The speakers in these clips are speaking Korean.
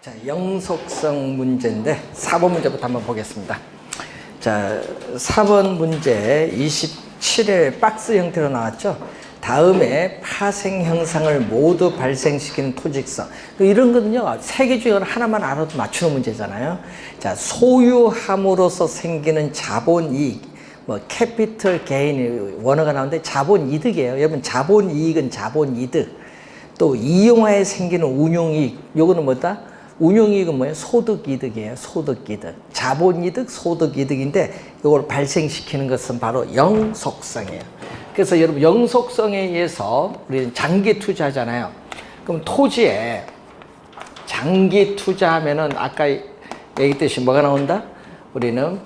자, 영속성 문제인데 4번 문제부터 한번 보겠습니다. 자, 4번 문제 27회 박스 형태로 나왔죠. 다음에 파생 현상을 모두 발생시키는 토직성. 이런 거는요, 세 개 중에 하나만 알아도 맞추는 문제잖아요. 자, 소유함으로써 생기는 자본이익, 뭐 캐피털 게인 원어가 나오는데 자본이득이에요. 여러분, 자본이익은 자본이득. 또 이용하에 생기는 운용이익, 요거는 뭐다? 운용이익은 뭐예요? 소득이득이에요. 소득이득. 자본이득, 소득이득인데 이걸 발생시키는 것은 바로 영속성이에요. 그래서 여러분, 영속성에 의해서 우리는 장기 투자하잖아요. 그럼 토지에 장기 투자하면은 아까 얘기했듯이 뭐가 나온다? 우리는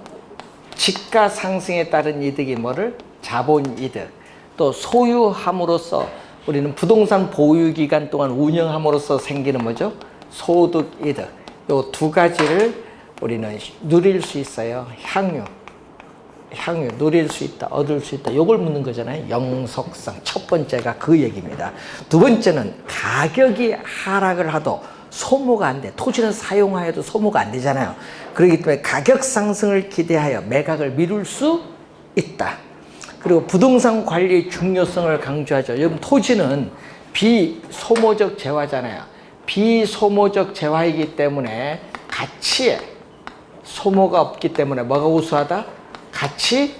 집가 상승에 따른 이득이 뭐를? 자본이득. 또 소유함으로써 우리는 부동산 보유 기간 동안 운영함으로써 생기는 뭐죠? 소득이득. 요 두 가지를 우리는 누릴 수 있어요. 향유 누릴 수 있다, 얻을 수 있다. 요걸 묻는 거잖아요. 영속성. 첫 번째가 그 얘기입니다. 두 번째는 가격이 하락을 하도 소모가 안 돼. 토지는 사용하여도 소모가 안 되잖아요. 그렇기 때문에 가격 상승을 기대하여 매각을 미룰 수 있다. 그리고 부동산 관리의 중요성을 강조하죠. 여러분, 토지는 비소모적 재화잖아요. 비소모적 재화이기 때문에 가치에 소모가 없기 때문에 뭐가 우수하다? 가치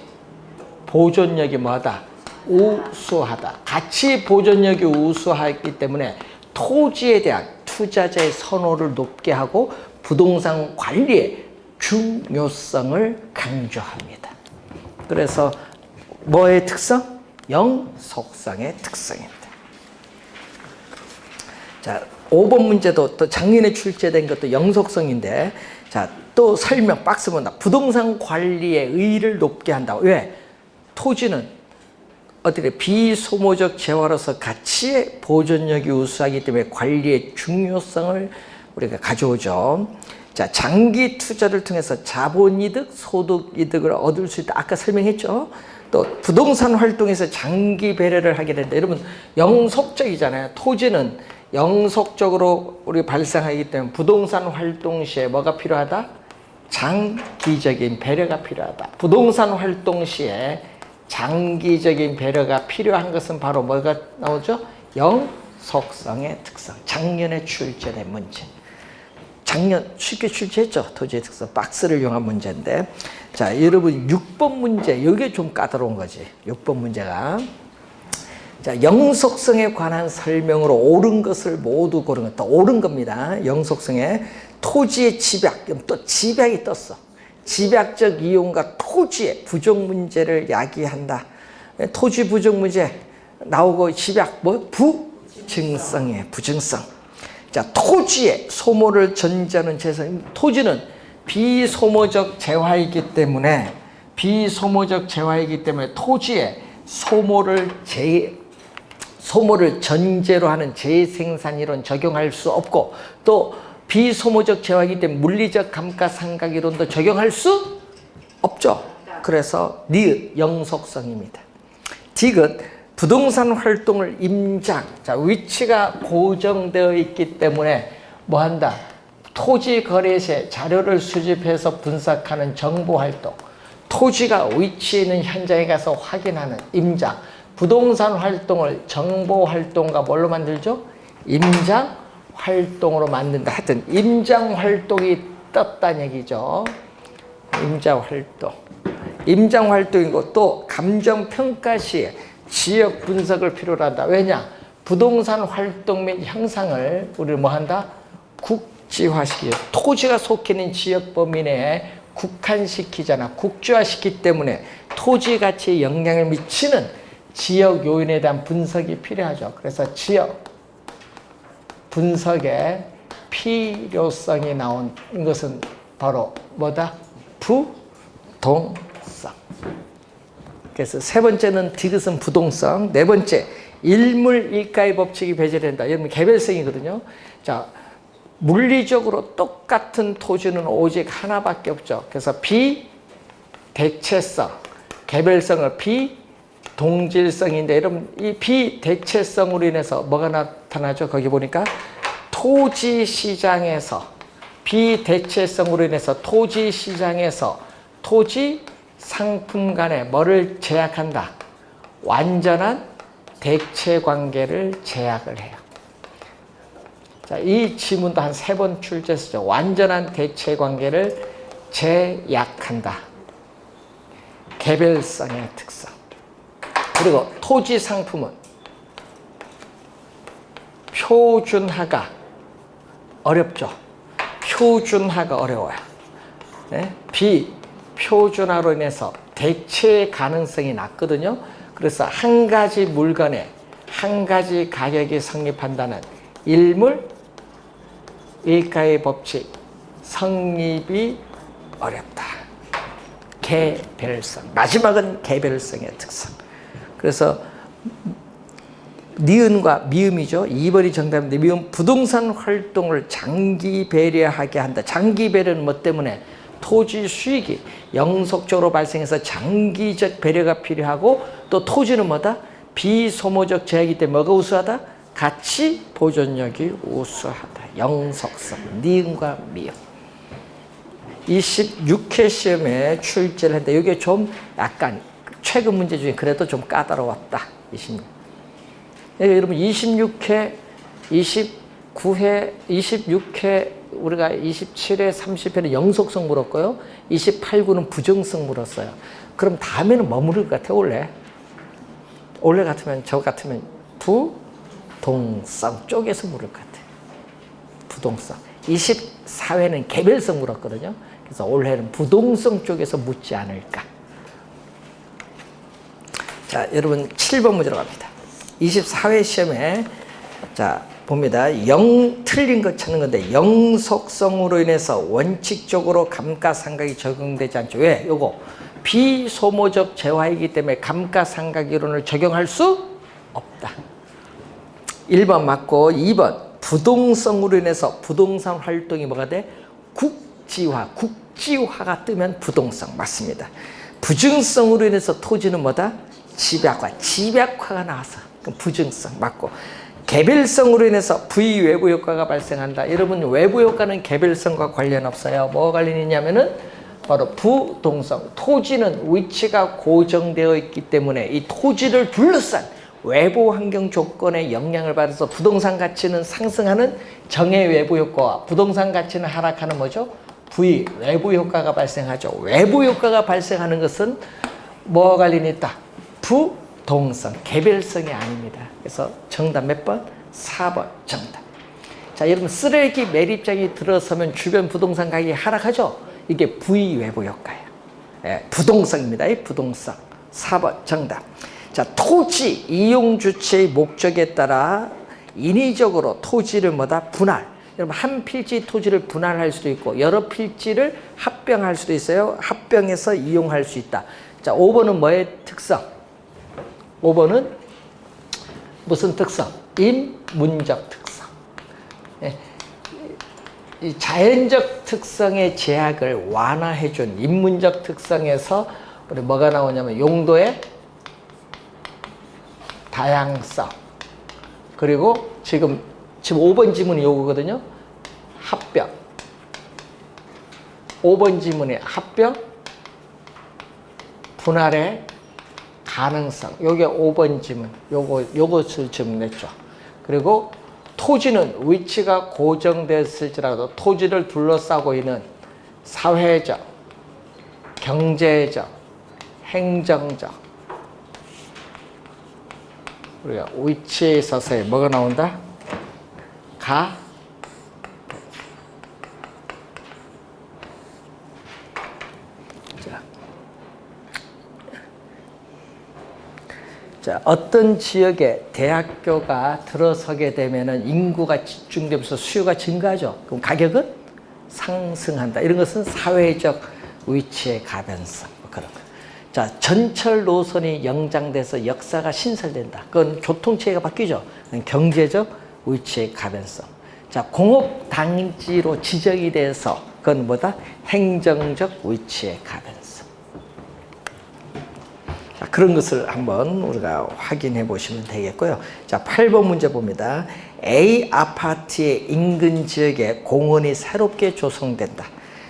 보존력이 뭐하다? 우수하다. 가치 보존력이 우수하기 때문에 토지에 대한 투자자의 선호를 높게 하고 부동산 관리의 중요성을 강조합니다. 그래서 뭐의 특성? 영속성의 특성입니다. 자, 5번 문제도 또 작년에 출제된 것도 영속성인데, 자, 또 설명 박스 본다. 부동산 관리의 의의를 높게 한다. 왜? 토지는 어떻게 비소모적 재화로서 가치의 보존력이 우수하기 때문에 관리의 중요성을 우리가 가져오죠. 자, 장기 투자를 통해서 자본이득, 소득이득을 얻을 수 있다. 아까 설명했죠. 또 부동산 활동에서 장기 배려를 하게 된다. 여러분, 영속적이잖아요. 토지는 영속적으로 우리 발생하기 때문에 부동산 활동 시에 뭐가 필요하다? 장기적인 배려가 필요하다. 부동산 활동 시에 장기적인 배려가 필요한 것은 바로 뭐가 나오죠? 영속성의 특성. 작년에 출제된 문제. 작년 쉽게 출제했죠. 토지의 특성. 박스를 이용한 문제인데, 자, 여러분 6번 문제, 이게 좀 까다로운 거지. 6번 문제가, 자, 영속성에 관한 설명으로 옳은 것을 모두 고른 것. 또 옳은 겁니다. 영속성에 토지의 집약, 또 집약이 떴어. 집약적 이용과 토지의 부족 문제를 야기한다. 토지 부족 문제 나오고 집약 뭐? 부증성이에요. 부증성. 자, 토지의 소모를 전제하는 재산. 토지는 비소모적 재화이기 때문에 토지의 소모를 전제로 하는 재생산이론 적용할 수 없고, 또 비소모적 재화이기 때문에 물리적 감가상각이론도 적용할 수 없죠. 그래서 니은 영속성입니다. 디귿 부동산 활동을 임장. 자, 위치가 고정되어 있기 때문에 뭐 한다? 토지 거래세 자료를 수집해서 분석하는 정보 활동. 토지가 위치에 있는 현장에 가서 확인하는 임장. 부동산 활동을 정보 활동과 뭘로 만들죠? 임장 활동으로 만든다. 하여튼 임장 활동이 떴다는 얘기죠. 임장 활동. 임장 활동이고, 또 감정 평가 시에 지역 분석을 필요로 한다. 왜냐? 부동산 활동 및 형상을 우리는 뭐 한다? 국지화시키죠. 토지가 속해 있는 지역 범위 내에 국한시키잖아. 국지화시키기 때문에 토지 가치에 영향을 미치는 지역 요인에 대한 분석이 필요하죠. 그래서 지역 분석의 필요성이 나온 것은 바로 뭐다? 부동성. 그래서 세 번째는 디귿은 부동성. 네 번째, 일물 일가의 법칙이 배제된다. 여러분, 개별성이거든요. 자, 물리적으로 똑같은 토지는 오직 하나밖에 없죠. 그래서 비대체성, 개별성을 비동질성인데, 여러분, 이 비대체성으로 인해서 뭐가 나타나죠? 거기 보니까 토지 시장에서 비대체성으로 인해서 토지 시장에서 토지 상품 간에 뭐를 제약한다? 완전한 대체 관계를 제약을 해요. 자, 이 지문도 한 3번 출제했죠. 완전한 대체 관계를 제약한다. 개별성의 특성. 그리고 토지 상품은 표준화가 어렵죠. 표준화가 어려워요. 네? 비표준화로 인해서 대체 가능성이 낮거든요. 그래서 한 가지 물건에 한 가지 가격이 성립한다는 일물 일가의 법칙 성립이 어렵다. 개별성. 마지막은 개별성의 특성. 그래서 니은과 미음이죠. 2번이 정답인데 미음 부동산 활동을 장기 배려하게 한다. 장기 배려는 뭐 때문에? 토지 수익이 영속적으로 발생해서 장기적 배려가 필요하고 또 토지는 뭐다? 비소모적 제약이기 때문에 뭐가 우수하다? 가치 보존력이 우수하다. 영속성. 니은과 미음. 26회 시험에 출제를 했는데 이게 좀 약간 최근 문제 중에 그래도 좀 까다로웠다. 26. 여러분 26회, 29회, 26회 우리가 27회, 30회는 영속성 물었고요. 28구는 부정성 물었어요. 그럼 다음에는 뭐 물을 것 같아? 원래 같으면 저 같으면 부동성 쪽에서 물을 것 같아. 부동성. 24회는 개별성 물었거든요. 그래서 올해는 부동성 쪽에서 묻지 않을까. 자, 여러분 7번 문제로 갑니다. 24회 시험에 자 봅니다. 틀린 거 찾는 건데 영속성으로 인해서 원칙적으로 감가상각이 적용되지 않죠. 왜? 요거 비소모적 재화이기 때문에 감가상각 이론을 적용할 수 없다. 1번 맞고 2번 부동성으로 인해서 부동산 활동이 뭐가 돼? 국지화가 뜨면 부동성 맞습니다. 부증성으로 인해서 토지는 뭐다? 집약화가 나와서 그럼 부증성 맞고 개별성으로 인해서 부의외부 효과가 발생한다. 여러분 외부 효과는 개별성과 관련 없어요. 뭐 관련이 있냐면은 바로 부동성. 토지는 위치가 고정되어 있기 때문에 이 토지를 둘러싼 외부 환경 조건에 영향을 받아서 부동산 가치는 상승하는 정의 외부 효과와 부동산 가치는 하락하는 뭐죠? 부의 외부 효과가 발생하죠. 외부 효과가 발생하는 것은 뭐와 관련이 있다? 부동성, 개별성이 아닙니다. 그래서 정답 몇 번? 4번 정답. 자, 여러분 쓰레기 매립장이 들어서면 주변 부동산 가격이 하락하죠? 이게 부의 외부 효과예요. 예, 부동성입니다. 이 부동성. 4번 정답. 자, 토지 이용 주체의 목적에 따라 인위적으로 토지를 뭐다? 분할. 여러분 한 필지 토지를 분할할 수도 있고 여러 필지를 합병할 수도 있어요. 합병해서 이용할 수 있다. 자, 5번은 뭐의 특성? 5번은 무슨 특성? 인문적 특성. 예. 이 자연적 특성의 제약을 완화해준 인문적 특성에서 우리 뭐가 나오냐면 용도의 다양성. 그리고 지금 5번 지문이 요거거든요. 합병. 5번 지문이 합병, 분할의 가능성. 요게 5번 지문. 요것을 지금 냈죠. 그리고 토지는 위치가 고정됐을지라도 토지를 둘러싸고 있는 사회적, 경제적, 행정적 우리가 위치에 있어서의 뭐가 나온다? 자, 어떤 지역에 대학교가 들어서게 되면은 인구가 집중되면서 수요가 증가하죠. 그럼 가격은 상승한다. 이런 것은 사회적 위치의 가변성. 뭐 그런 거. 자, 전철 노선이 연장돼서 역사가 신설된다. 그건 교통체계가 바뀌죠. 경제적 위치의 가변성. 자, 공업 단지로 지정이 돼서 그건 뭐다? 행정적 위치의 가변성. 자, 그런 것을 한번 우리가 확인해 보시면 되겠고요. 자, 8번 문제 봅니다. A 아파트의 인근 지역에 공원이 새롭게 조성된다.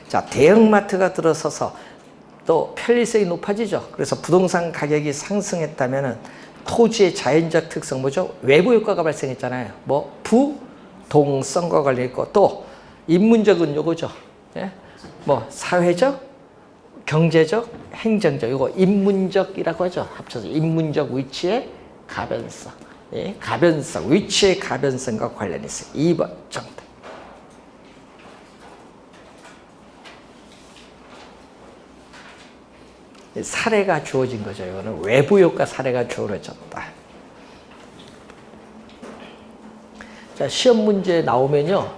자, 대형마트가 들어서서 또 편리성이 높아지죠. 그래서 부동산 가격이 상승했다면 토지의 자연적 특성 뭐죠? 외부 효과가 발생했잖아요. 뭐 부동성과 관련 있고 또 인문적은 요거죠. 예? 뭐 사회적, 경제적, 행정적 이거 인문적이라고 하죠. 합쳐서 인문적 위치의 가변성. 예? 가변성, 위치의 가변성과 관련이 있어요. 2번 정답. 사례가 주어진 거죠. 이거는 외부 효과 사례가 주어졌다. 자, 시험 문제 나오면요.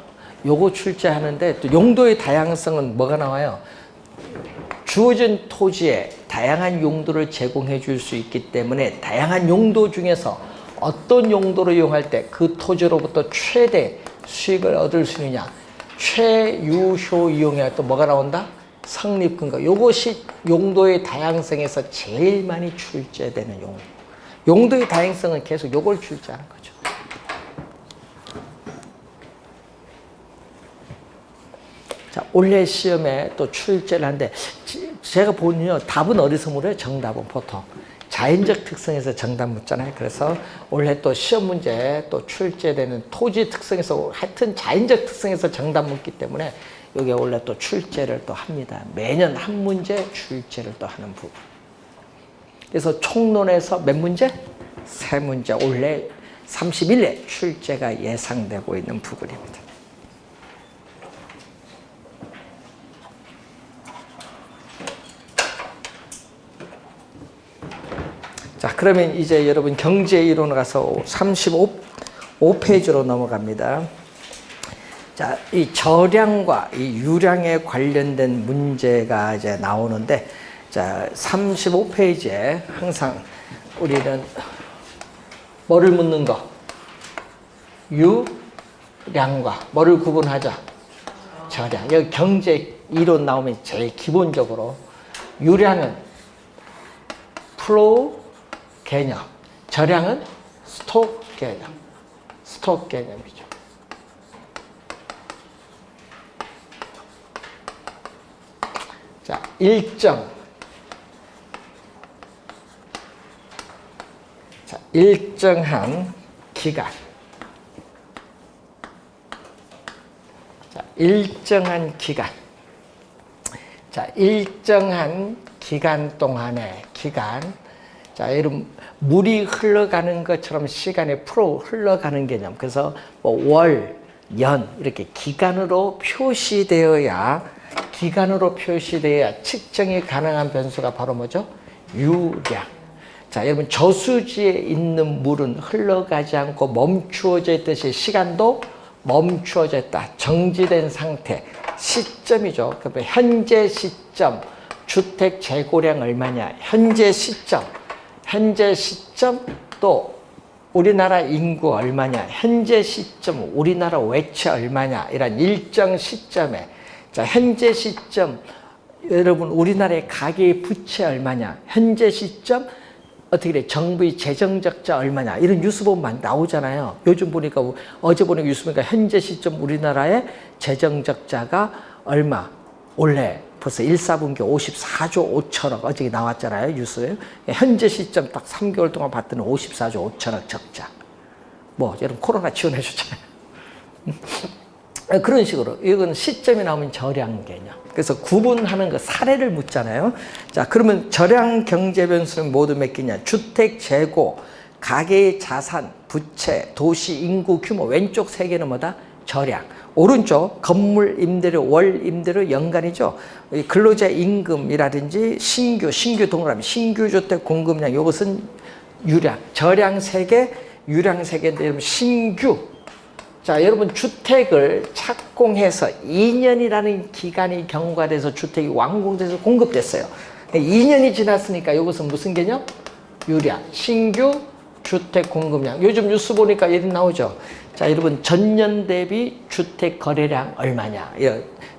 요거 출제하는데 또 용도의 다양성은 뭐가 나와요? 주어진 토지에 다양한 용도를 제공해 줄 수 있기 때문에 다양한 용도 중에서 어떤 용도로 이용할 때 그 토지로부터 최대 수익을 얻을 수 있느냐. 최유효 이용에 또 뭐가 나온다? 성립 근거. 요것이 용도의 다양성에서 제일 많이 출제되는 용도. 용도의 다양성은 계속 요걸 출제하는 거죠. 자, 올해 시험에 또 출제를 하는데 제가 보는요 답은 어디서 물어요? 정답은 보통 자연적 특성에서 정답 묻잖아요. 그래서 올해 또 시험 문제 또 출제되는 토지 특성에서 하여튼 자연적 특성에서 정답 묻기 때문에 여기 원래 또 출제를 또 합니다. 매년 한 문제 출제를 또 하는 부분. 그래서 총론에서 몇 문제? 3문제 올해 30일에 출제가 예상되고 있는 부분입니다. 자, 그러면 이제 여러분 경제 이론으로 가서 35페이지로 넘어갑니다. 자, 이 저량과 이 유량에 관련된 문제가 이제 나오는데, 자, 35페이지에 항상 우리는 뭐를 묻는 거? 유량과 뭐를 구분하자? 저량. 여기 경제 이론 나오면 제일 기본적으로 유량은 플로우 개념, 저량은 스톡 개념, 스톡 개념이죠. 자, 일정한 기간. 자, 일정한 기간. 자, 일정한 기간 동안의 자, 여러분 물이 흘러가는 것처럼 시간의 프로 흘러가는 개념. 그래서 뭐 월, 연 이렇게 기간으로 표시되어야 측정이 가능한 변수가 바로 뭐죠? 유량. 자, 여러분 저수지에 있는 물은 흘러가지 않고 멈추어져 있듯이 시간도 멈추어져 있다. 정지된 상태. 시점이죠. 그러니까 현재 시점 주택 재고량 얼마냐. 현재 시점 또 우리나라 인구 얼마냐. 현재 시점 우리나라 외채 얼마냐. 이런 일정 시점에 자, 현재 시점 여러분 우리나라의 가계의 부채 얼마냐. 현재 시점 어떻게 돼? 정부의 재정적자 얼마냐. 이런 뉴스 보면 나오잖아요. 요즘 보니까 어제 보니까 뉴스 보니까 현재 시점 우리나라의 재정적자가 얼마? 올해 벌써 1, 4분기 54조 5천억 어제 나왔잖아요. 뉴스에. 현재 시점 딱 3개월 동안 봤더니 54조 5천억 적자. 뭐 여러분 코로나 지원해 줬잖아요. 그런 식으로 이건 시점이 나오면 저량 개념. 그래서 구분하는 거 사례를 묻잖아요. 자, 그러면 저량 경제 변수는 모두 몇 개냐? 주택 재고, 가계의 자산, 부채, 도시 인구 규모. 왼쪽 세 개는 뭐다? 저량. 오른쪽 건물 임대료, 월 임대료 연간이죠. 근로자 임금이라든지 신규 동그라미, 신규 주택 공급량. 이것은 유량. 저량 세 개, 유량 세 개인데 여러분 신규. 자, 여러분 주택을 착공해서 2년이라는 기간이 경과돼서 주택이 완공돼서 공급됐어요. 2년이 지났으니까 이것은 무슨 개념? 유량. 신규 주택 공급량. 요즘 뉴스 보니까 예를 나오죠. 자, 여러분 전년 대비 주택 거래량 얼마냐.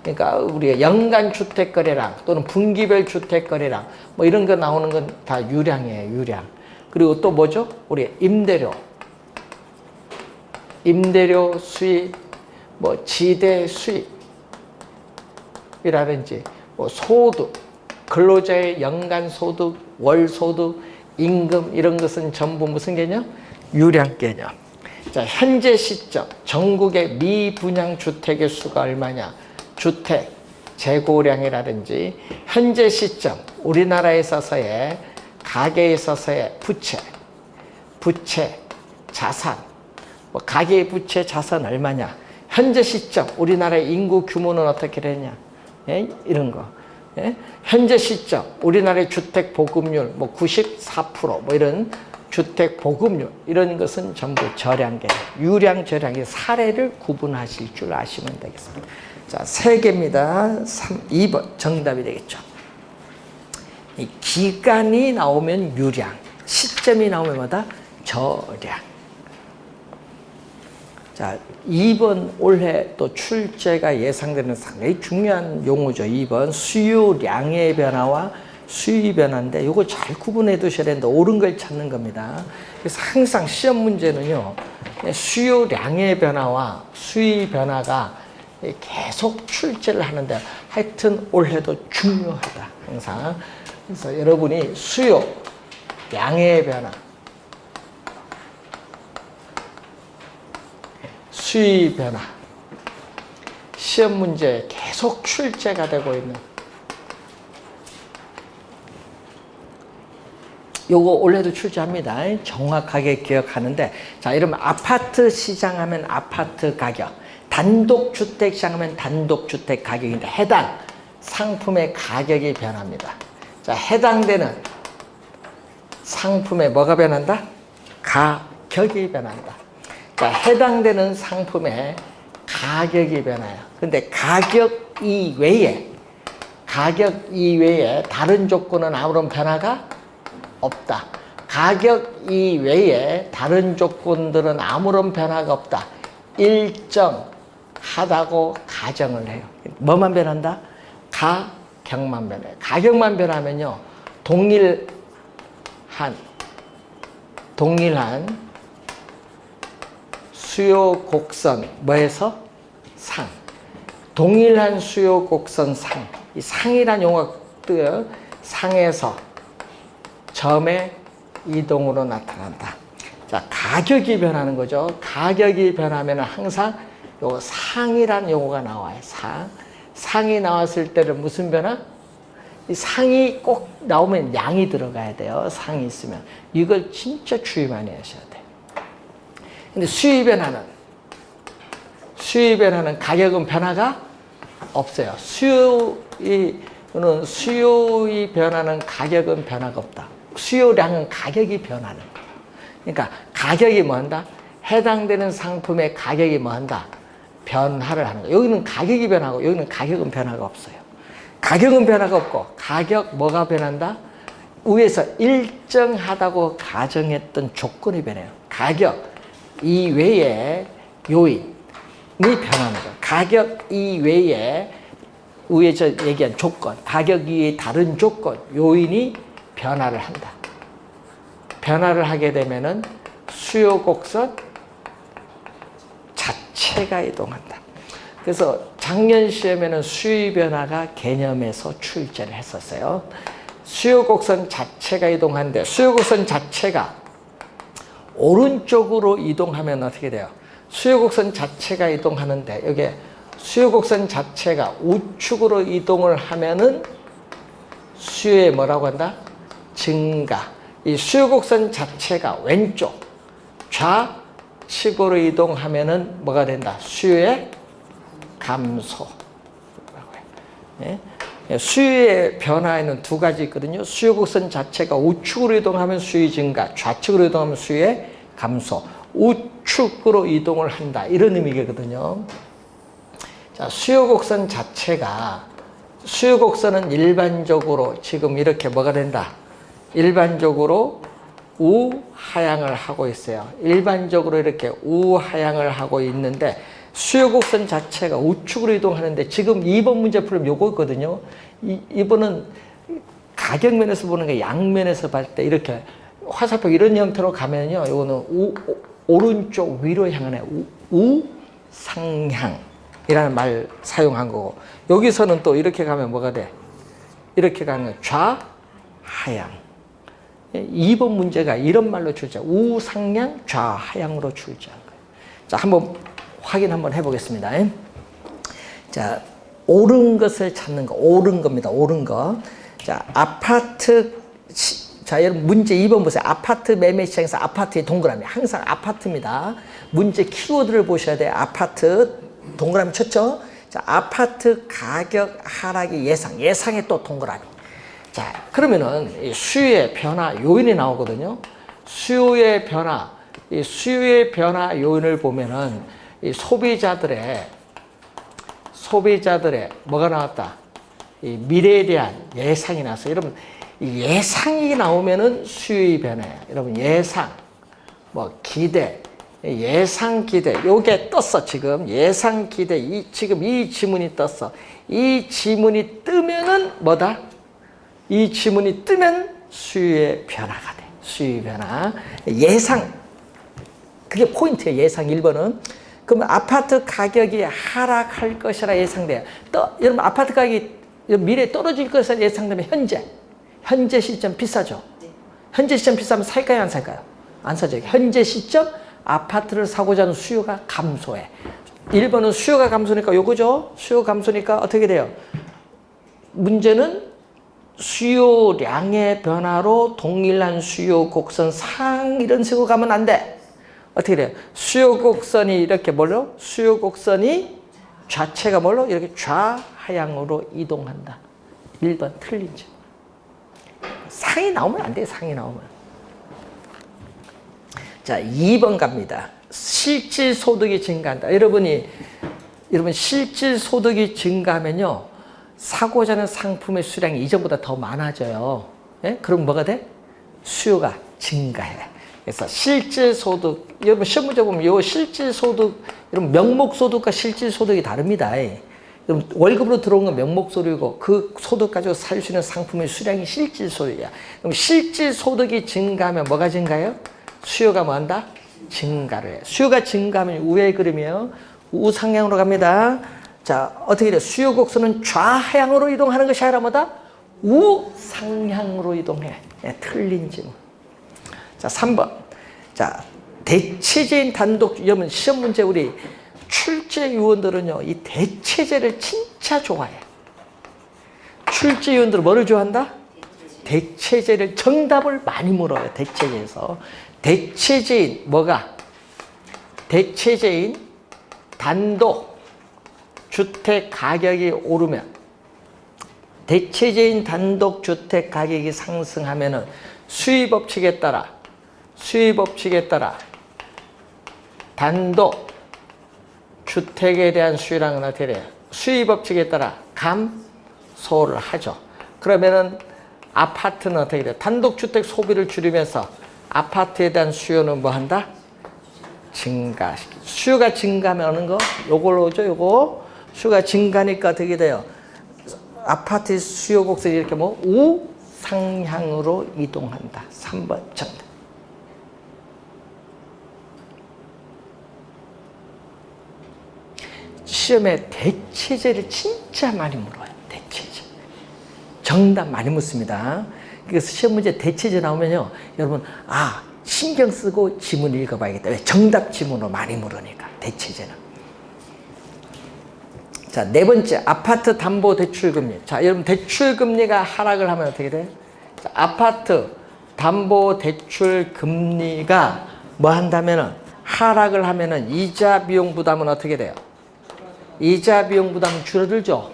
그러니까 우리가 연간 주택 거래량 또는 분기별 주택 거래량 뭐 이런 거 나오는 건 다 유량이에요. 유량. 그리고 또 뭐죠? 우리 임대료. 임대료 수입, 뭐 지대 수입이라든지 뭐 소득, 근로자의 연간 소득, 월 소득, 임금 이런 것은 전부 무슨 개념? 유량 개념. 자, 현재 시점 전국의 미분양 주택의 수가 얼마냐? 주택 재고량이라든지 현재 시점 우리나라에 있어서의 가계에 있어서의 부채, 자산, 뭐 가계 부채 자산 얼마냐? 현재 시점 우리나라의 인구 규모는 어떻게 되냐? 예? 이런 거. 예? 현재 시점 우리나라의 주택 보급률 뭐 94% 뭐 이런 주택 보급률 이런 것은 전부 저량계, 유량 저량계 사례를 구분하실 줄 아시면 되겠습니다. 자, 3개입니다. 2번 정답이 되겠죠. 이 기간이 나오면 유량, 시점이 나오면 뭐다? 저량. 자, 2번 올해 또 출제가 예상되는 상당히 중요한 용어죠. 2번 수요량의 변화와 수위 변화인데 이거 잘 구분해 두셔야 되는데 옳은 걸 찾는 겁니다. 그래서 항상 시험 문제는요. 수요량의 변화와 수위 변화가 계속 출제를 하는데 하여튼 올해도 중요하다. 항상. 그래서 여러분이 수요, 양의 변화, 수위 변화, 시험 문제에 계속 출제가 되고 있는 요거 올해도 출제합니다. 정확하게 기억하는데 자, 이러면 아파트 시장 하면 아파트 가격, 단독주택 시장 하면 단독주택 가격인데 해당 상품의 가격이 변합니다. 자, 해당되는 상품의 뭐가 변한다? 가격이 변한다. 자, 해당되는 상품의 가격이 변해요. 근데 가격 이외에 다른 조건은 아무런 변화가 없다. 가격 이외에 다른 조건들은 아무런 변화가 없다. 일정하다고 가정을 해요. 뭐만 변한다? 가격만 변해요. 가격만 변하면요. 동일한 수요 곡선 뭐에서? 상. 동일한 수요 곡선 상. 이 상이란 용어가 상에서 점의 이동으로 나타난다. 자, 가격이 변하는 거죠. 가격이 변하면 항상 요 상이란 용어가 나와요. 상이 나왔을 때는 무슨 변화? 이 상이 꼭 나오면 양이 들어가야 돼요. 상이 있으면. 이걸 진짜 주의 많이 하셔야 돼요. 근데 수위 변화는 가격은 변화가 없어요. 수요의 변화는 가격은 변화가 없다. 수요량은 가격이 변하는 거예요. 그러니까 가격이 뭐 한다? 해당되는 상품의 가격이 뭐 한다? 변화를 하는 거예요. 여기는 가격이 변하고 여기는 가격은 변화가 없어요. 가격은 변화가 없고 가격 뭐가 변한다? 위에서 일정하다고 가정했던 조건이 변해요. 가격 이외의 요인이 변하는 거예요. 가격 이외에 위에 저 얘기한 조건, 가격 이외의 다른 조건, 요인이 변화를 한다. 변화를 하게 되면은 수요 곡선 자체가 이동한다. 그래서 작년 시험에는 수요 변화가 개념에서 출제를 했었어요. 수요 곡선 자체가 이동하는데 수요 곡선 자체가 오른쪽으로 이동하면 어떻게 돼요? 수요 곡선 자체가 이동하는데 여기 수요 곡선 자체가 우측으로 이동을 하면은 수요에 뭐라고 한다? 증가. 이 수요 곡선 자체가 왼쪽 좌측으로 이동하면은 뭐가 된다? 수요의 감소. 예? 수요의 변화에는 두 가지 있거든요. 수요 곡선 자체가 우측으로 이동하면 수요 증가, 좌측으로 이동하면 수요의 감소. 우측으로 이동을 한다. 이런 의미거든요. 자, 수요 곡선 자체가 수요 곡선은 일반적으로 지금 이렇게 뭐가 된다? 일반적으로 우하향을 하고 있어요. 일반적으로 이렇게 우하향을 하고 있는데 수요 곡선 자체가 우측으로 이동하는데 지금 2번 문제 풀면 요거 있거든요. 이번은 가격면에서 보는 게 양면에서 봤을 때 이렇게 화살표 이런 형태로 가면요. 요거는 오른쪽 위로 향하네. 우상향이라는 말 사용한 거고, 여기서는 또 이렇게 가면 뭐가 돼? 이렇게 가면 좌하향. 2번 문제가 이런 말로 출제한 우상향 좌하향으로 출제한 거예요. 자, 한번 확인 한번 해보겠습니다. 자, 옳은 것을 찾는 거, 옳은 겁니다. 옳은 거. 자, 자, 여러분 문제 2번 보세요. 아파트 매매 시장에서 아파트의 동그라미. 항상 아파트입니다. 문제 키워드를 보셔야 돼요. 아파트 동그라미 쳤죠? 자, 아파트 가격 하락의 예상의 또 동그라미. 자, 그러면은 이 수요의 변화 요인이 나오거든요. 수요의 변화, 이 수요의 변화 요인을 보면은 이 소비자들의 뭐가 나왔다? 이 미래에 대한 예상이 나왔어요. 여러분, 이 예상이 나오면은 수요의 변화예요. 여러분, 예상, 뭐 기대, 예상 기대, 요게 떴어. 지금 예상 기대, 지금 이 지문이 떴어. 이 지문이 뜨면은 뭐다? 이 지문이 뜨면 수요의 변화가 돼. 수요의 변화. 예상. 그게 포인트예요. 예상 1번은. 그러면 아파트 가격이 하락할 것이라 예상돼요. 여러분, 아파트 가격이 미래에 떨어질 것이라 예상되면 현재 시점 비싸죠? 현재 시점 비싸면 살까요? 안 살까요? 안 사죠. 현재 시점 아파트를 사고자 하는 수요가 감소해. 1번은 수요가 감소니까 요거죠? 수요 감소니까 어떻게 돼요? 문제는 수요량의 변화로 동일한 수요 곡선 상 이런 식으로 가면 안 돼. 어떻게 돼요? 수요 곡선이 이렇게 뭘로? 수요 곡선이 좌체가 뭘로? 이렇게 좌하향으로 이동한다. 1번 틀린 점. 상이 나오면 안 돼요. 상이 나오면. 자, 2번 갑니다. 실질 소득이 증가한다. 여러분 실질 소득이 증가하면요, 사고자 하는 상품의 수량이 이전보다 더 많아져요. 예? 그럼 뭐가 돼? 수요가 증가해. 그래서 실질 소득, 여러분 시험 문제 보면 요 실질 소득, 여러분 명목 소득과 실질 소득이 다릅니다. 여러분 월급으로 들어온 건 명목 소득이고 그 소득 가지고 살 수 있는 상품의 수량이 실질 소득이야. 그럼 실질 소득이 증가하면 뭐가 증가해요? 수요가 뭐 한다? 증가를 해. 수요가 증가하면 우의 그림이에요. 우상향으로 갑니다. 자, 어떻게 돼요? 수요 곡선은 좌하향으로 이동하는 것이 아니라 뭐다? 우상향으로 이동해. 네, 틀린 질문. 자, 3번. 자, 대체제인 단독, 여러분 시험 문제 우리 출제 요원들은요, 이 대체제를 진짜 좋아해. 출제 요원들은 뭐를 좋아한다? 대체제를, 정답을 많이 물어요. 대체제에서. 대체제인 뭐가? 대체제인 단독 주택 가격이 오르면, 대체제인 단독 주택 가격이 상승하면은 수의 법칙에 따라 단독 주택에 대한 수요량은 어떻게 돼요? 수의 법칙에 따라 감소를 하죠. 그러면은 아파트는 어떻게 돼요? 단독 주택 소비를 줄이면서 아파트에 대한 수요는 뭐 한다? 증가시키. 수요가 증가하면 어느 거? 요걸로 오죠, 요거. 수요가 증가하니까 어떻게 돼요? 아파트 수요 곡선이 이렇게 뭐 우상향으로 이동한다. 3번 정답. 시험에 대체제를 진짜 많이 물어요. 대체제. 정답 많이 묻습니다. 그래서 시험 문제 대체제 나오면요, 여러분 신경 쓰고 지문 읽어봐야겠다. 왜? 정답 지문으로 많이 물으니까. 대체제는. 자, 네 번째, 아파트 담보 대출 금리. 자, 여러분 대출 금리가 하락을 하면 어떻게 돼? 자, 아파트 담보 대출 금리가 뭐 한다면은 하락을 하면은 이자 비용 부담은 어떻게 돼요? 이자 비용 부담은 줄어들죠.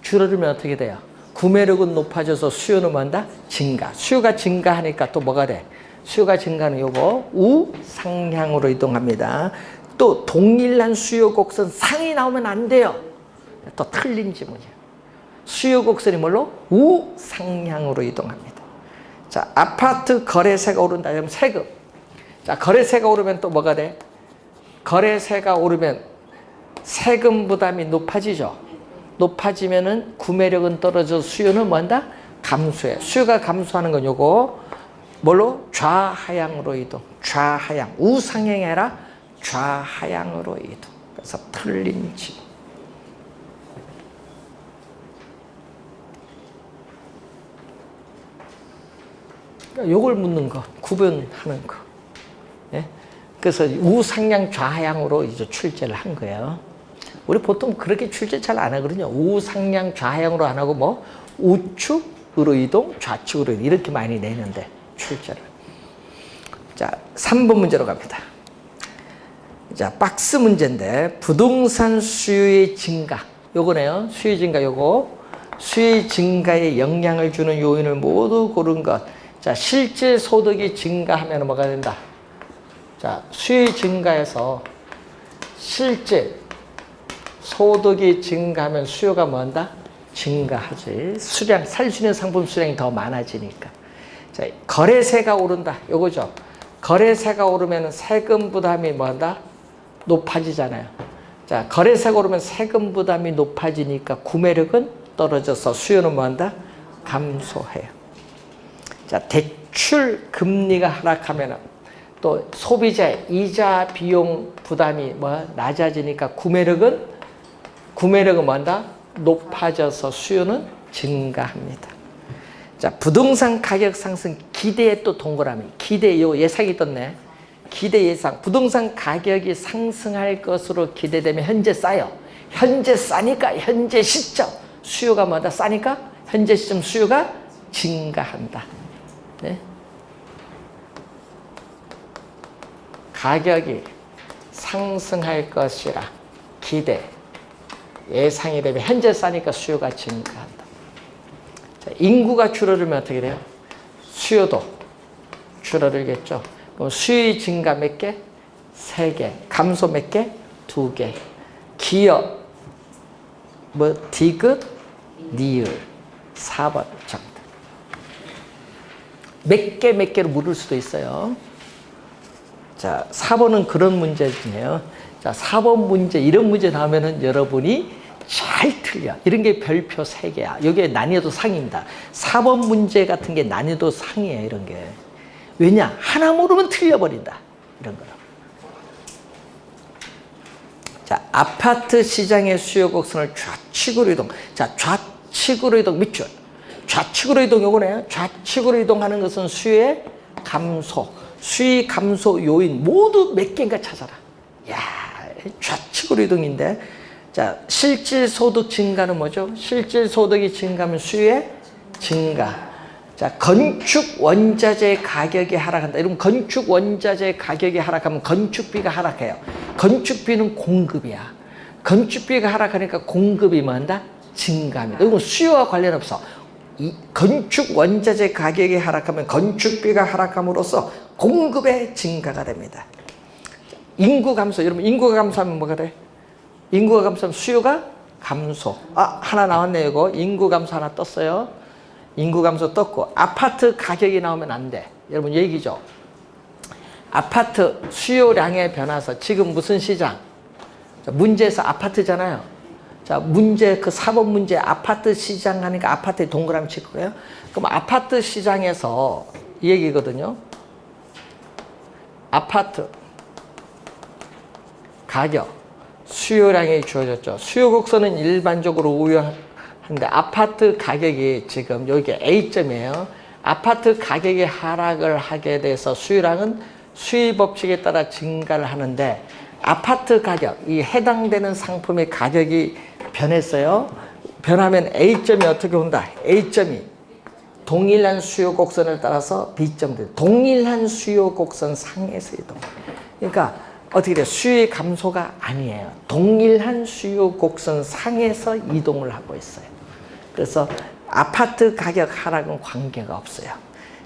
줄어들면 어떻게 돼요? 구매력은 높아져서 수요는 뭐 한다? 증가. 수요가 증가하니까 또 뭐가 돼? 수요가 증가하는 요거 우상향으로 이동합니다. 또 동일한 수요 곡선 상이 나오면 안 돼요. 또 틀린 지문이에요. 수요 곡선이 뭘로? 우상향으로 이동합니다. 자, 아파트 거래세가 오른다. 그럼 세금. 자, 거래세가 오르면 또 뭐가 돼? 거래세가 오르면 세금 부담이 높아지죠. 높아지면은 구매력은 떨어져 수요는 뭐 한다? 감소해. 수요가 감소하는 건 요거 뭘로? 좌하향으로 이동. 좌하향. 우상향이 아니라 좌하향으로 이동. 그래서 틀린 집. 요걸 묻는 거, 구분하는 거. 예? 그래서 우상향 좌하향으로 이제 출제를 한 거예요. 우리 보통 그렇게 출제 잘 안 하거든요. 우상향 좌하향으로 안 하고 뭐 우측으로 이동, 좌측으로 이동 이렇게 많이 내는데 출제를. 자, 3번 문제로 갑니다. 자, 박스 문제인데 부동산 수요의 증가. 요거네요. 수요 증가 요거. 수요 증가에 영향을 주는 요인을 모두 고른 것. 자, 실질 소득이 증가하면 뭐가 된다? 자, 수요 증가에서 실질 소득이 증가하면 수요가 뭐한다? 증가하지. 수량, 살 수 있는 상품 수량이 더 많아지니까. 자, 거래세가 오른다. 요거죠. 거래세가 오르면 세금 부담이 뭐한다? 높아지잖아요. 자, 거래세가 오르면 세금 부담이 높아지니까 구매력은 떨어져서 수요는 뭐한다? 감소해요. 자, 대출 금리가 하락하면 또 소비자의 이자 비용 부담이 낮아지니까 구매력은 뭐한다? 높아져서 수요는 증가합니다. 자, 부동산 가격 상승 기대에 또 동그라미. 기대 요 예상이 떴네. 기대 예상. 부동산 가격이 상승할 것으로 기대되면 현재 싸요. 현재 싸니까 현재 시점 수요가 뭐다? 싸니까 현재 시점 수요가 증가한다. 네? 가격이 상승할 것이라 기대 예상이 되면 현재 싸니까 수요가 증가한다. 자, 인구가 줄어들면 어떻게 돼요? 수요도 줄어들겠죠. 그럼 수요의 증가 몇 개? 3개. 감소 몇 개? 2개. 기업 디귿, 니을 4번 정답. 몇 개로 물을 수도 있어요. 자, 4번은 그런 문제지네요. 자, 4번 문제, 이런 문제 나오면은 여러분이 잘 틀려. 이런 게 별표 3개야. 이게 난이도 상입니다. 4번 문제 같은 게 난이도 상이에요, 이런 게. 왜냐? 하나 모르면 틀려버린다. 이런 거로. 자, 아파트 시장의 수요 곡선을 좌측으로 이동. 자, 좌측으로 이동 밑줄. 좌측으로 이동 요거네요. 좌측으로 이동하는 것은 수요의 감소. 수요 감소 요인 모두 몇 개인가 찾아라. 야, 좌측으로 이동인데. 자, 실질 소득 증가는 뭐죠? 실질 소득이 증가하면 수요의 증가. 자, 건축 원자재 가격이 하락한다. 이러면 건축 원자재 가격이 하락하면 건축비가 하락해요. 건축비는 공급이야. 건축비가 하락하니까 공급이 뭐한다? 증가합니다. 이건 수요와 관련 없어. 이 건축 원자재 가격이 하락하면 건축비가 하락함으로써 공급의 증가가 됩니다. 인구 감소. 여러분 인구가 감소하면 뭐가 돼? 인구가 감소하면 수요가 감소. 아, 하나 나왔네요. 이거 인구 감소 하나 떴어요. 인구 감소 떴고 아파트 가격이 나오면 안 돼. 여러분 얘기죠. 아파트 수요량의 변화서 지금 무슨 시장? 문제에서 아파트잖아요. 자, 문제 그 4번 문제 아파트 시장 하니까 아파트에 동그라미 칠 거예요. 그럼 아파트 시장에서 이 얘기거든요. 아파트 가격 수요량이 주어졌죠. 수요 곡선은 일반적으로 우연한데 아파트 가격이 지금 여기 A점이에요. 아파트 가격이 하락을 하게 돼서 수요량은 수요 법칙에 따라 증가를 하는데 아파트 가격, 이 해당되는 상품의 가격이 변했어요. 변하면 A점이 어떻게 온다? A점이 동일한 수요 곡선을 따라서 B점 돼. 동일한 수요 곡선 상에서 이동. 그러니까 어떻게 돼요? 수요의 감소가 아니에요. 동일한 수요 곡선 상에서 이동을 하고 있어요. 그래서 아파트 가격 하락은 관계가 없어요.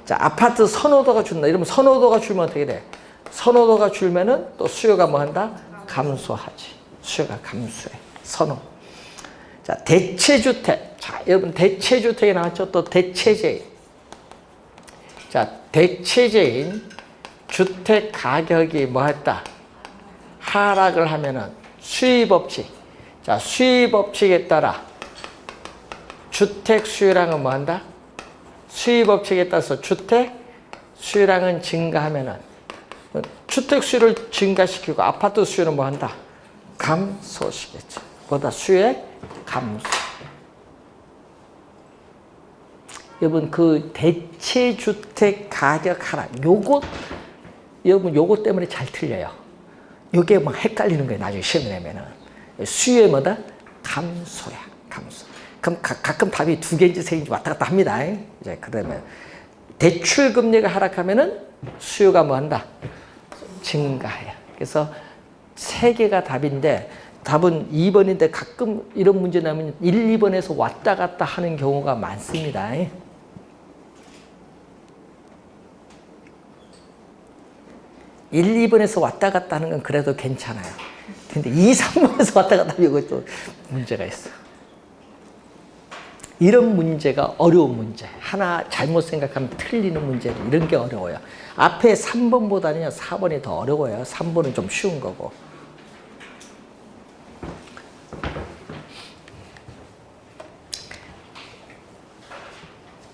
자, 아파트 선호도가 준다. 이러면 선호도가 줄면 어떻게 돼? 선호도가 줄면은 또 수요가 뭐 한다? 감소하지. 수요가 감소해. 선호. 자, 대체주택. 자, 여러분 대체주택이 나왔죠? 또 대체재인. 자, 대체재인 주택 가격이 뭐 했다? 하락을 하면은 수요법칙. 자, 수요법칙에 따라 주택 수요량은 뭐 한다? 수요법칙에 따라서 주택 수요량은 증가하면은 주택 수요를 증가시키고 아파트 수요는 뭐 한다? 감소시켰죠. 보다 수요의 감소. 여러분 그 대체주택 가격 하락 요것 여러분 요것 때문에 잘 틀려요. 요게 막 헷갈리는 거예요. 나중에 시험에 내면은 수요의 뭐다? 감소야. 감소. 그럼 가끔 답이 두 개인지 세 개인지 왔다 갔다 합니다. 이제 그러면 대출 금리가 하락하면은 수요가 뭐 한다? 증가해요. 그래서 세 개가 답인데 답은 2번인데 가끔 이런 문제 나면 1, 2번에서 왔다 갔다 하는 경우가 많습니다. 1, 2번에서 왔다 갔다 하는 건 그래도 괜찮아요. 근데 2, 3번에서 왔다 갔다 하면 이거 또 문제가 있어. 이런 문제가 어려운 문제. 하나 잘못 생각하면 틀리는 문제. 이런 게 어려워요. 앞에 3번보다는 4번이 더 어려워요. 3번은 좀 쉬운 거고.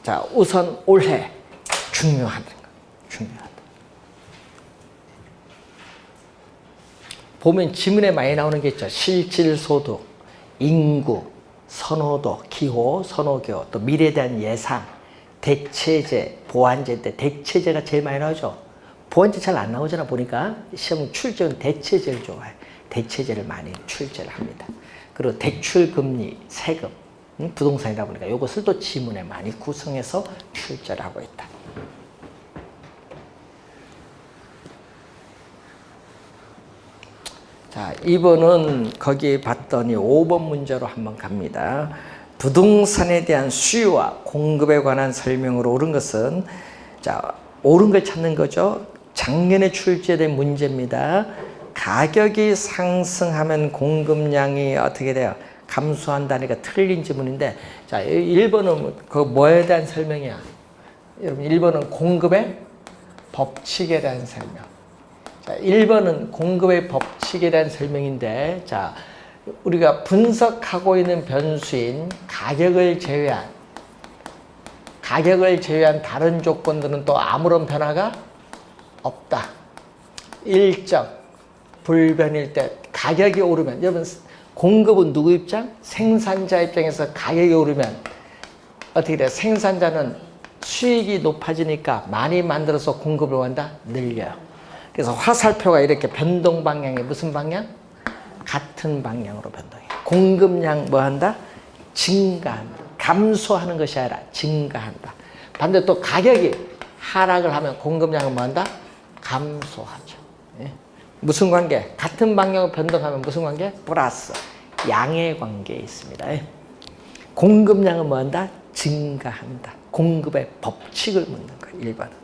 자, 우선 올해 중요하다. 중요하다. 보면 지문에 많이 나오는 게 있죠. 실질소득, 인구, 선호도, 기호, 선호교, 또 미래에 대한 예상, 대체제, 보완제 때 대체제가 제일 많이 나오죠. 보완제 잘 안 나오잖아 보니까. 시험 출제는 대체제를 좋아해. 대체제를 많이 출제를 합니다. 그리고 대출금리, 세금, 부동산이다 보니까 이것을 또 지문에 많이 구성해서 출제를 하고 있다. 자, 2번은 거기 봤더니 5번 문제로 한번 갑니다. 부동산에 대한 수요와 공급에 관한 설명으로 옳은 것은, 자, 옳은 걸 찾는 거죠. 작년에 출제된 문제입니다. 가격이 상승하면 공급량이 어떻게 돼요? 감소한다니까 틀린 지문인데, 자, 1번은 그 뭐에 대한 설명이야? 여러분, 1번은 공급의 법칙에 대한 설명. 자, 1번은 공급의 법칙에 대한 설명인데, 자, 우리가 분석하고 있는 변수인 가격을 제외한 다른 조건들은 또 아무런 변화가 없다. 일정, 불변일 때 가격이 오르면, 여러분, 공급은 누구 입장? 생산자 입장에서 가격이 오르면 어떻게 돼? 생산자는 수익이 높아지니까 많이 만들어서 공급을 한다? 늘려요. 그래서 화살표가 이렇게 변동 방향이 무슨 방향? 같은 방향으로 변동해요. 공급량 뭐 한다? 증가한다. 감소하는 것이 아니라 증가한다. 반대로 또 가격이 하락을 하면 공급량은 뭐 한다? 감소하죠. 예? 무슨 관계? 같은 방향으로 변동하면 무슨 관계? 플러스. 양의 관계에 있습니다. 예? 공급량은 뭐 한다? 증가한다. 공급의 법칙을 묻는 거예요. 1번은.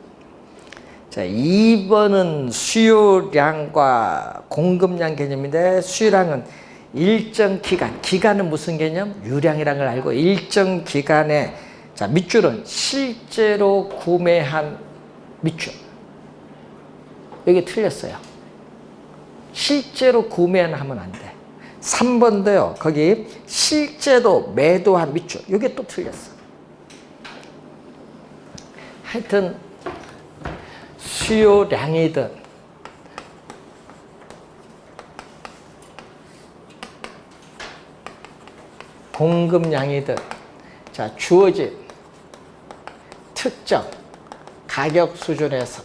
자, 2번은 수요량과 공급량 개념인데, 수요량은 일정 기간, 기간은 무슨 개념? 유량이라는 걸 알고, 일정 기간에, 자, 밑줄은 실제로 구매한 밑줄. 여기 틀렸어요. 실제로 구매한 하면 안 돼. 3번도요, 거기 실제로 매도한 밑줄. 여기 또 틀렸어. 하여튼, 수요량이든 공급량이든, 자, 주어진 특정 가격 수준에서,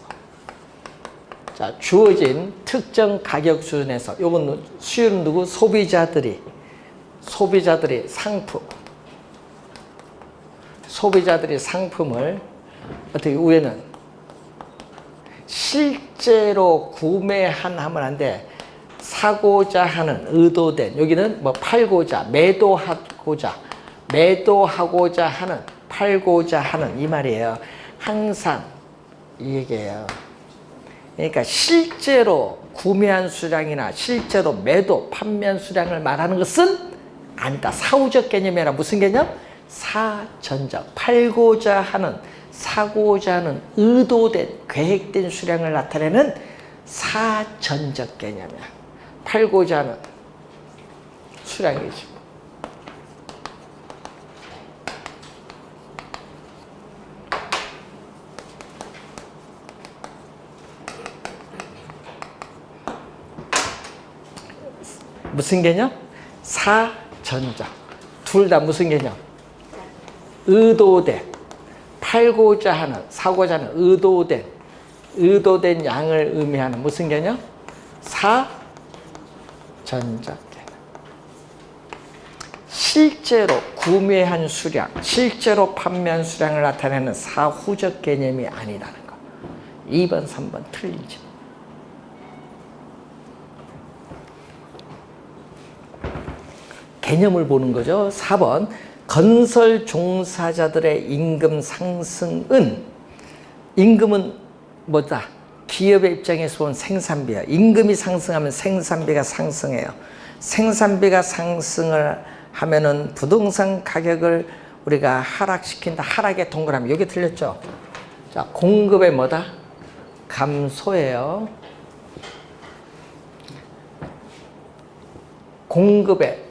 자, 주어진 특정 가격 수준에서, 요건 수요는 누구? 소비자들이 상품을 어떻게 위에는 실제로 구매한 하면 안 돼. 사고자 하는, 의도된, 여기는 뭐 팔고자, 매도하고자 하는, 팔고자 하는, 이 말이에요. 항상 이 얘기예요. 그러니까 실제로 구매한 수량이나 실제로 매도, 판매한 수량을 말하는 것은 아니다. 사후적 개념이 아니라 무슨 개념? 사전적, 팔고자 하는, 사고자 하는, 의도된, 계획된 수량을 나타내는 사전적 개념이야. 팔고자 하는 수량이지. 무슨 개념? 사전적. 둘 다 무슨 개념? 의도된, 팔고자 하는, 사고자 하는 의도된 양을 의미하는 무슨 개념? 사전적 개념. 실제로 구매한 수량, 실제로 판매한 수량을 나타내는 사후적 개념이 아니라는 거. 2번, 3번 틀리지. 개념을 보는 거죠. 4번 건설 종사자들의 임금 상승은, 임금은 뭐다? 기업의 입장에서 본 생산비야. 임금이 상승하면 생산비가 상승해요. 생산비가 상승을 하면은 부동산 가격을 우리가 하락시킨다. 하락의 동그라미. 여기 틀렸죠? 자, 공급의 뭐다? 감소예요. 공급의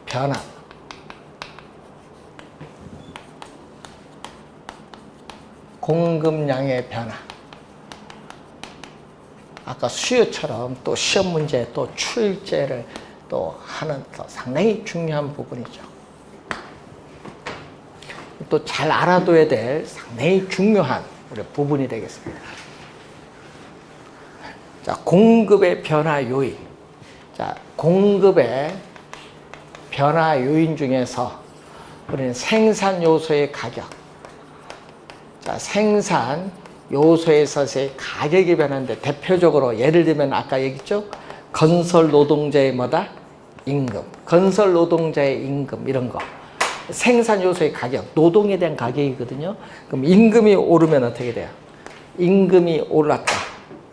변화. 공급량의 변화. 아까 수요처럼 또 시험 문제 또 출제를 또 하는 또 상당히 중요한 부분이죠. 또 잘 알아둬야 될 상당히 중요한 우리 부분이 되겠습니다. 자, 공급의 변화 요인. 자, 공급의 변화 요인 중에서 우리는 생산 요소의 가격. 자, 생산 요소에서의 가격이 변하는데 대표적으로 예를 들면 아까 얘기했죠? 건설 노동자의 뭐다? 임금. 건설 노동자의 임금 이런 거. 생산 요소의 가격, 노동에 대한 가격이거든요. 그럼 임금이 오르면 어떻게 돼요? 임금이 올랐다.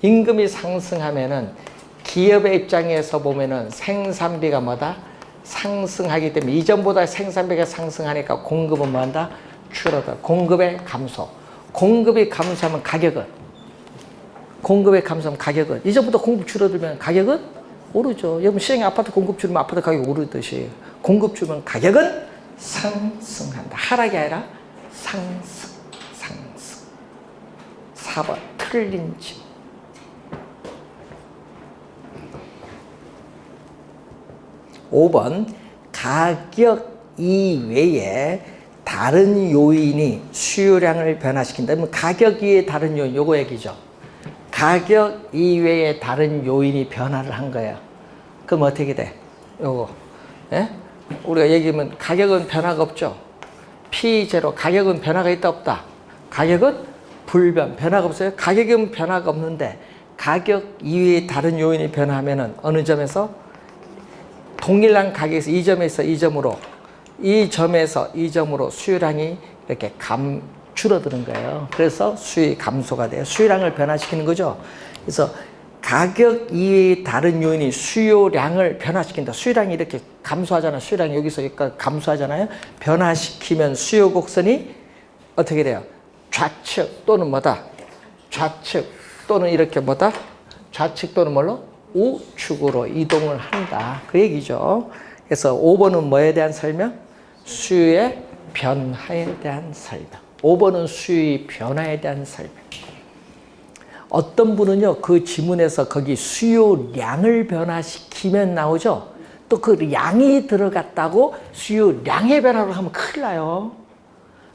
임금이 상승하면은 기업의 입장에서 보면은 생산비가 뭐다? 상승하기 때문에 이전보다 생산비가 상승하니까 공급은 뭐한다? 줄어들어. 공급의 감소. 공급이 감소하면 가격은? 공급의 감소하면 가격은? 이전보다 공급 줄어들면 가격은? 오르죠. 여러분 시장에 아파트 공급 줄이면 아파트 가격이 오르듯이 공급 줄면 가격은 상승한다. 하락이 아니라 상승. 4번 틀린 집. 5번 가격 이외에 다른 요인이 수요량을 변화시킨다. 그러면 가격 이외에 다른 요인, 요거 얘기죠. 가격 이외에 다른 요인이 변화를 한 거예요. 그럼 어떻게 돼? 요거. 예? 우리가 얘기하면 가격은 변화가 없죠. P0, 가격은 변화가 있다 없다? 가격은 불변, 변화가 없어요. 가격은 변화가 없는데 가격 이외에 다른 요인이 변화하면은 어느 점에서 동일한 가격에서 이 점에서 이 점으로, 이 점에서 이 점으로 수요량이 이렇게 줄어드는 거예요. 그래서 수요의 감소가 돼요. 수요량을 변화시키는 거죠. 그래서 가격 이외의 다른 요인이 수요량을 변화시킨다. 수요량이 이렇게 감소하잖아요. 수요량이 여기서 여기까지 감소하잖아요. 변화시키면 수요 곡선이 어떻게 돼요? 좌측 또는 뭐다? 좌측 또는 이렇게 뭐다? 좌측 또는 뭘로? 우측으로 이동을 한다. 그 얘기죠. 그래서 5번은 뭐에 대한 설명? 수요의 변화에 대한 설명. 5번은 수요의 변화에 대한 설명. 어떤 분은요, 그 지문에서 거기 수요량을 변화시키면 나오죠. 또 그 양이 들어갔다고 수요량의 변화로 하면 큰일 나요.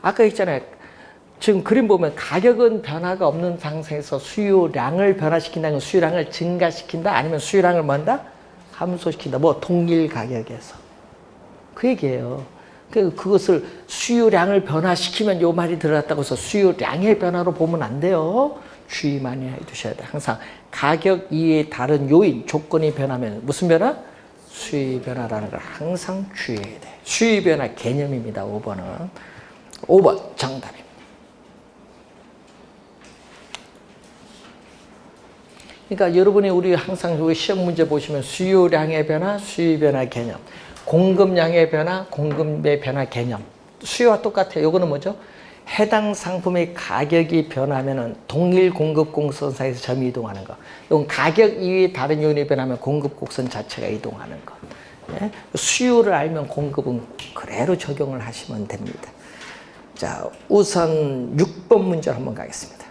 아까 했잖아요. 지금 그림 보면 가격은 변화가 없는 상태에서 수요량을 변화시킨다는 건 수요량을 증가시킨다? 아니면 수요량을 뭐 한다? 감소시킨다. 뭐 동일 가격에서. 그 얘기예요. 그것을 수요량을 변화시키면 요 말이 들어갔다고 해서 수요량의 변화로 보면 안 돼요. 주의 많이 해두셔야 돼요. 항상 가격 이외의 다른 요인, 조건이 변하면 무슨 변화? 수요 변화라는 걸 항상 주의해야 돼요. 수요 변화 개념입니다. 5번은. 5번 정답입니다. 그러니까 여러분이 우리 항상 여기 시험 문제 보시면 수요량의 변화, 수요 변화 개념, 공급량의 변화, 공급의 변화 개념. 수요와 똑같아요. 이거는 뭐죠? 해당 상품의 가격이 변하면은 동일 공급 곡선 사이에서 점이 이동하는 거. 이건 가격 이외에 다른 요인이 변하면 공급 곡선 자체가 이동하는 거. 예? 수요를 알면 공급은 그대로 적용을 하시면 됩니다. 자, 우선 6번 문제로 한번 가겠습니다.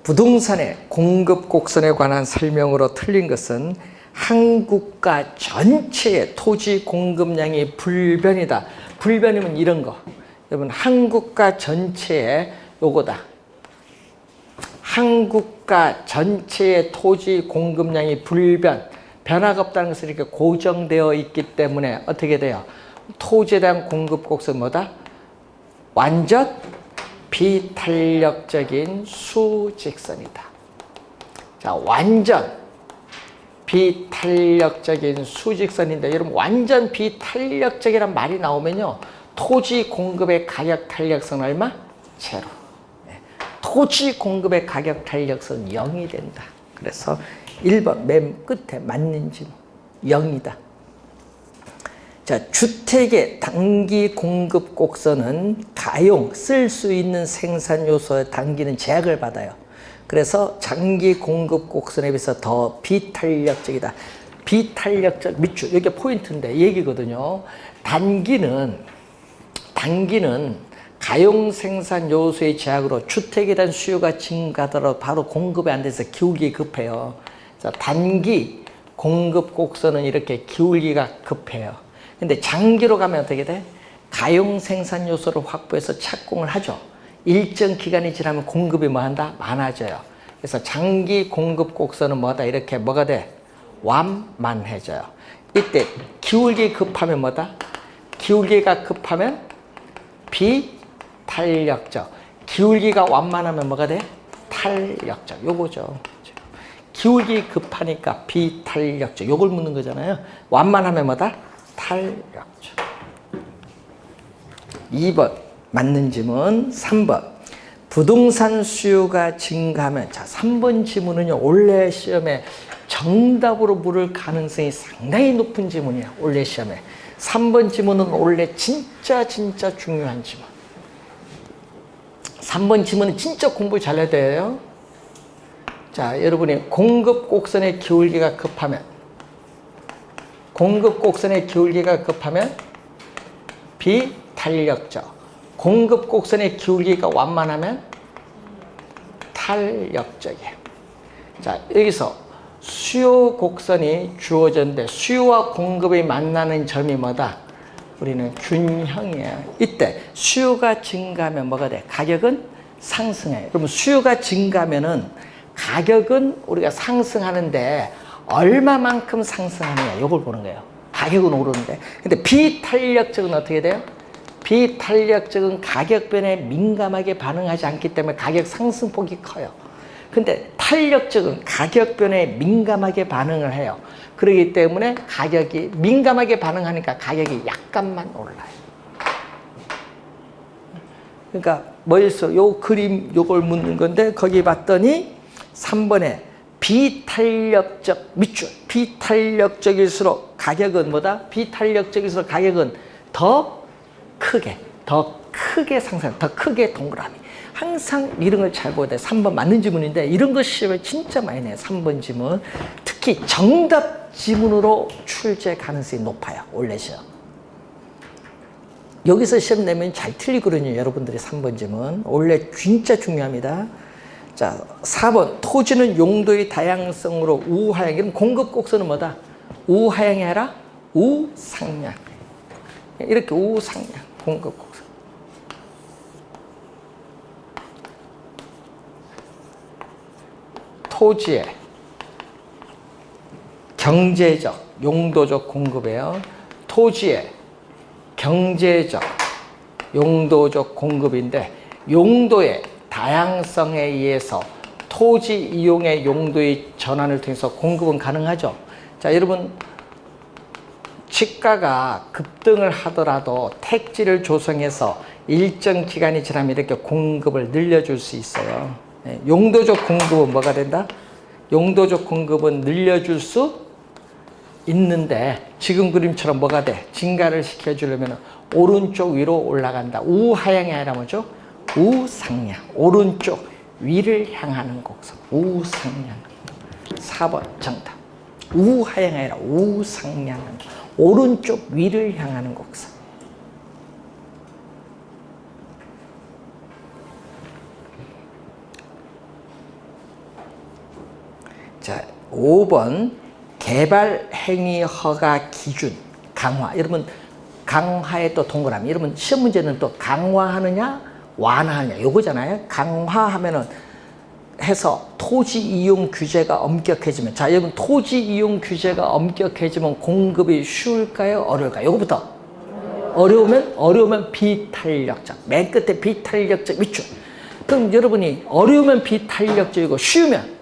부동산의 공급 곡선에 관한 설명으로 틀린 것은 한국가 전체의 토지 공급량이 불변이다. 불변이면 이런 거. 여러분, 한국가 전체의 요거다. 한국가 전체의 토지 공급량이 불변, 변화가 없다는 것은 이렇게 고정되어 있기 때문에 어떻게 돼요? 토지에 대한 공급 곡선 뭐다? 완전 비탄력적인 수직선이다. 자, 완전 비탄력적인 수직선인데, 여러분, 완전 비탄력적이란 말이 나오면요, 토지 공급의 가격 탄력성은 얼마? 제로. 토지 공급의 가격 탄력성은 0이 된다. 그래서 1번 맨 끝에 맞는 질문 0이다. 자, 주택의 단기 공급 곡선은 가용, 쓸 수 있는 생산 요소의 단기는 제약을 받아요. 그래서 장기 공급 곡선에 비해서 더 비탄력적이다. 비탄력적 밑줄, 이게 포인트인데 얘기거든요. 단기는 가용 생산 요소의 제약으로 주택에 대한 수요가 증가하더라도 바로 공급이 안 돼서 기울기 급해요. 자, 단기 공급 곡선은 이렇게 기울기가 급해요. 근데 장기로 가면 어떻게 돼? 가용 생산 요소를 확보해서 착공을 하죠. 일정 기간이 지나면 공급이 뭐 한다? 많아져요. 그래서 장기 공급 곡선은 뭐다? 이렇게 뭐가 돼? 완만해져요. 이때 기울기 급하면 뭐다? 기울기가 급하면 비탄력적. 기울기가 완만하면 뭐가 돼? 탄력적. 요거죠. 기울기 급하니까 비탄력적. 요걸 묻는 거잖아요. 완만하면 뭐다? 탄력적. 2번 맞는 질문. 3번 부동산 수요가 증가하면, 자, 3번 질문은요, 올해 시험에 정답으로 물을 가능성이 상당히 높은 질문이야. 올해 시험에 3번 질문은 원래 진짜 중요한 질문. 3번 질문은 진짜 공부 잘해야 돼요. 자, 여러분이 공급 곡선의 기울기가 급하면, 비탄력적. 공급 곡선의 기울기가 완만하면 탄력적이에요. 자, 여기서 수요 곡선이 주어졌는데 수요와 공급이 만나는 점이 뭐다? 우리는 균형이에요. 이때 수요가 증가하면 뭐가 돼? 가격은 상승해요. 그러면 수요가 증가하면은 가격은 우리가 상승하는데 얼마만큼 상승하느냐, 이걸 보는 거예요. 가격은 오르는데. 근데 비탄력적은 어떻게 돼요? 비탄력적은 가격 변에 민감하게 반응하지 않기 때문에 가격 상승폭이 커요. 근데 탄력적은 가격 변에 민감하게 반응을 해요. 그렇기 때문에 가격이 민감하게 반응하니까 가격이 약간만 올라요. 그러니까 뭐였어? 요 그림 요걸 묻는 건데, 거기 봤더니 3번에 비탄력적 밑줄, 비탄력적일수록 가격은 뭐다? 비탄력적일수록 가격은 더 크게 상승, 더 크게 동그라미. 항상 이런 걸 잘 보야 돼. 3번 맞는 지문인데 이런 거 시험에 진짜 많이 내요. 3번 지문. 특히 정답 지문으로 출제 가능성이 높아요. 올해 시험. 여기서 시험 내면 잘 틀리거든요. 여러분들이 3번 지문. 원래 진짜 중요합니다. 자, 4번 토지는 용도의 다양성으로 우하향. 그럼 공급 곡선은 뭐다? 우하향이 아니라 우상향. 이렇게 우상향 공급 곡선. 토지의 경제적, 용도적 공급이에요. 토지의 경제적, 용도적 공급인데, 용도의 다양성에 의해서 토지 이용의 용도의 전환을 통해서 공급은 가능하죠. 자, 여러분, 집가가 급등을 하더라도 택지를 조성해서 일정 기간이 지나면 이렇게 공급을 늘려줄 수 있어요. 용도적 공급은 뭐가 된다? 용도적 공급은 늘려줄 수 있는데, 지금 그림처럼 뭐가 돼? 증가를 시켜주려면 오른쪽 위로 올라간다. 우하향이 아니라 뭐죠? 우상향. 오른쪽 위를 향하는 곡선. 우상향. 4번 정답. 우하향이 아니라 우상향. 오른쪽 위를 향하는 곡선. 자, 5번 개발 행위 허가 기준 강화. 여러분 강화에 또 동그라미. 여러분 시험 문제는 또 강화하느냐 완화하느냐 요거잖아요. 강화하면은 해서 토지 이용 규제가 엄격해지면, 자 여러분 토지 이용 규제가 엄격해지면 공급이 쉬울까요 어려울까요? 요거부터 어려우면 비탄력적. 맨 끝에 비탄력적 밑줄. 그럼 여러분이 어려우면 비탄력적이고 쉬우면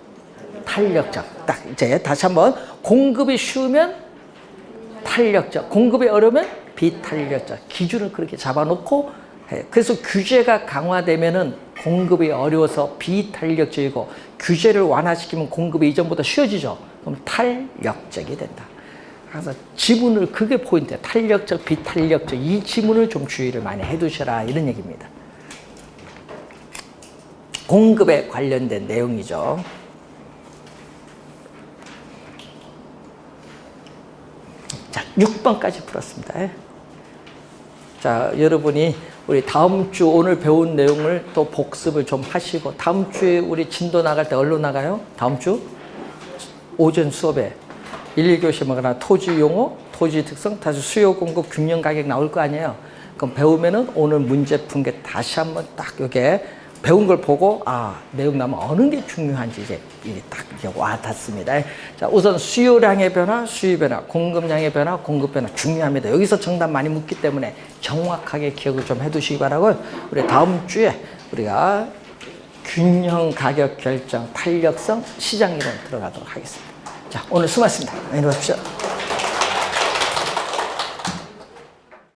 탄력적. 딱 이제 다시 한번 공급이 쉬우면 탄력적, 공급이 어려우면 비탄력적. 기준을 그렇게 잡아놓고 해. 그래서 규제가 강화되면은 공급이 어려워서 비탄력적이고 규제를 완화시키면 공급이 이전보다 쉬워지죠. 그럼 탄력적이 된다. 그래서 지문을 그게 포인트예요. 탄력적, 비탄력적 이 지문을 좀 주의를 많이 해두셔라 이런 얘기입니다. 공급에 관련된 내용이죠. 자, 6번까지 풀었습니다. 자, 여러분이 우리 다음 주 오늘 배운 내용을 또 복습을 좀 하시고, 다음 주에 우리 진도 나갈 때 얼로 나가요? 다음 주 오전 수업에 1교시 뭐거나 토지 용어, 토지 특성, 다시 수요 공급 균형 가격 나올 거 아니에요. 그럼 배우면은 오늘 문제 푼 게 다시 한번 딱 요게 배운 걸 보고 아 내용 나면 어느 게 중요한지 이제 딱 이제 와닿습니다. 자 우선 수요량의 변화, 수요 변화, 공급량의 변화, 공급 변화 중요합니다. 여기서 정답 많이 묻기 때문에 정확하게 기억을 좀 해두시기 바라고요. 우리 다음 주에 우리가 균형 가격 결정, 탄력성, 시장 이론 들어가도록 하겠습니다. 자 오늘 수고하셨습니다. 안녕히 가십시오.